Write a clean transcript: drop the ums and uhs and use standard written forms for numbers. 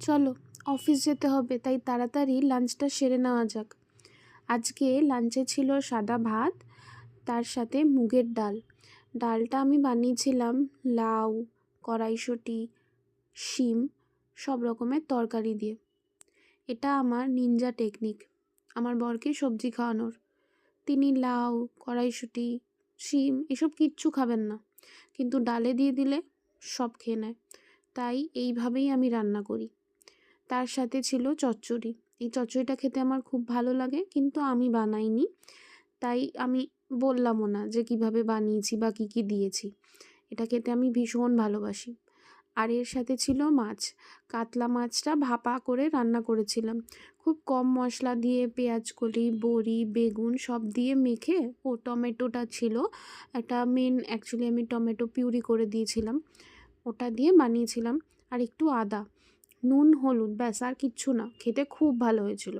চলো অফিস যেতে হবে, তাই তাড়াতাড়ি লাঞ্চটা সেরে নেওয়া যাক। আজকে লাঞ্চে ছিল সাদা ভাত, তার সাথে মুগের ডাল। ডালটা আমি বানিয়েছিলাম লাউ, কড়াইশুঁটি, শিম, সব রকমের তরকারি দিয়ে। এটা আমার নিনজা টেকনিক আমার বরকে সবজি খাওয়ানোর। তিনি লাউ, কড়াইশুঁটি, শিম এসব কিচ্ছু খাবেন না, কিন্তু ডালে দিয়ে দিলে সব খেয়ে নেয়। তাই এইভাবেই আমি রান্না করি। তার সাথে ছিল চচ্চড়ি। এই চচ্চড়িটা খেতে আমার খুব ভালো লাগে, কিন্তু আমি বানাইনি, তাই আমি বললামও না যে কিভাবে বানিয়েছি বা কী কী দিয়েছি। এটা খেতে আমি ভীষণ ভালোবাসি। আর এর সাথে ছিল মাছ। কাতলা মাছটা ভাপা করে রান্না করেছিলাম, খুব কম মশলা দিয়ে, পেঁয়াজকলি, বড়ি, বেগুন সব দিয়ে মেখে। ও টমেটোটা ছিল একটা মেন, অ্যাকচুয়ালি আমি টমেটো পিউরি করে দিয়েছিলাম, ওটা দিয়ে বানিয়েছিলাম। আর একটু আদা, নুন, হলুদ, ব্যাস আর কিচ্ছু না, খেতে খুব ভালো হয়েছিল।